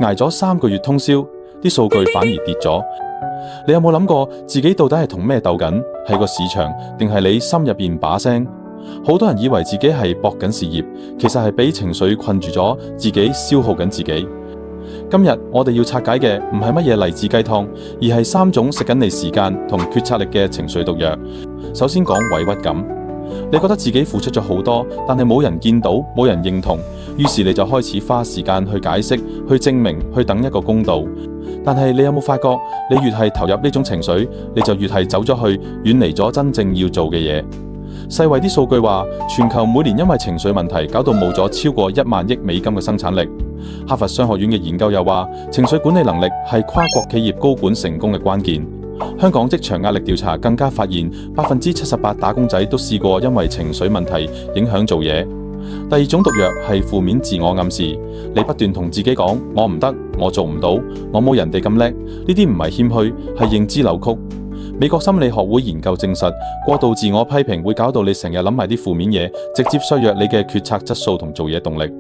捱咗3個月通宵，啲數據反而跌咗。你有冇諗過自己到底係同咩鬥緊？係個市場定係你心入邊把聲？好多人以為自己係搏緊事業，其實係俾情緒困住咗，自己消耗緊自己。今日我哋要拆解嘅唔係乜嘢勵志雞湯，而係3種食緊你時間同決策力嘅情緒毒藥。首先講委屈感，你覺得自己付出咗好多，但係冇人見到，冇人認同，於是你就開始花時間去解釋、去證明、去等一個公道。但係你有冇發覺，你越係投入呢種情緒，你就越係走咗去，遠離咗真正要做嘅嘢。世衛啲數據話，全球每年因為情緒問題搞到冇咗超過1萬億美金嘅生產力。哈佛商學院嘅研究又話，情緒管理能力係跨國企業高管成功嘅關鍵。香港職場壓力調查更加發現，78%打工仔都試過因為情緒問題影響做嘢。第二種毒藥係負面自我暗示，你不斷同自己講，我唔得，我做唔到，我冇人哋咁叻。呢啲唔係謙虛，係認知扭曲。美國心理學會研究證實，過度自我批評會搞到你成日諗埋啲負面嘢，直接削弱你嘅決策質素同做嘢動力。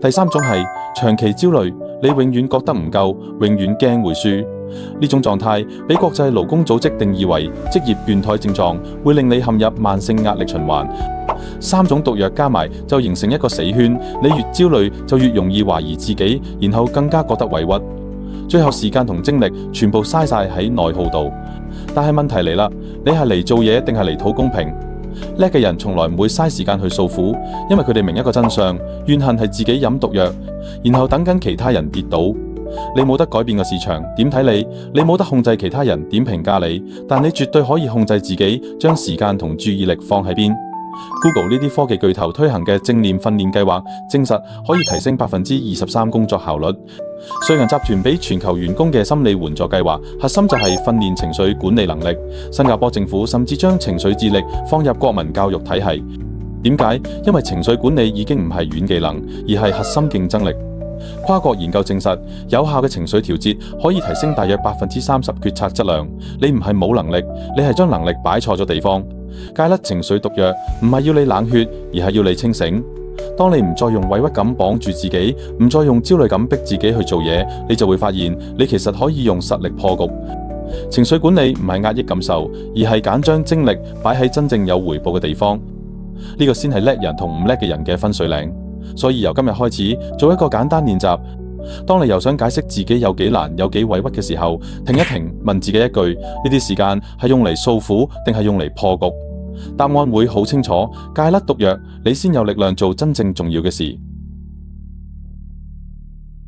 第三種係長期焦慮，你永遠覺得唔夠，永遠驚會輸。呢種狀態俾國際勞工組織定義為職業倦怠症狀，會令你陷入慢性壓力循環。3種毒藥加埋就形成一個死圈，你越焦慮就越容易懷疑自己，然後更加覺得委屈，最後時間同精力全部嘥晒喺內耗度。但係問題嚟啦，你係嚟做嘢定係嚟討公平？叻嘅人從來唔會嘥時間去訴苦，因為佢哋明一個真相，怨恨係自己飲毒藥，然後等緊其他人跌倒。你冇得改變個市場點睇你，你冇得控制其他人點評價你，但你絕對可以控制自己將時間同注意力放喺邊。Google 呢啲科技巨頭推行嘅正念訓練計劃，證實可以提升23%工作效率。瑞銀集團俾全球員工嘅心理援助計劃，核心就係訓練情緒管理能力。新加坡政府甚至將情緒智力放入國民教育體系。點解？因為情緒管理已經唔係軟技能，而係核心競爭力。跨國研究證實，有效嘅情緒調節可以提升大約30%決策質量。你唔係冇能力，你係將能力擺錯咗地方。戒甩情緒毒藥唔係要你冷血，而係要你清醒。當你唔再用委屈感綁住自己，唔再用焦慮感逼自己去做嘢，你就會發現你其實可以用實力破局。情緒管理唔係壓抑感受，而係揀將精力擺喺真正有回報嘅地方。呢個先係叻人同唔叻嘅人嘅分水嶺。所以由今日開始做一個簡單練習，當你又想解釋自己有幾難有幾委屈嘅時候，停一停，問自己一句，呢啲時間係用嚟訴苦定係用嚟破局？答案會好清楚，戒甩毒藥，你先有力量做真正重要嘅事。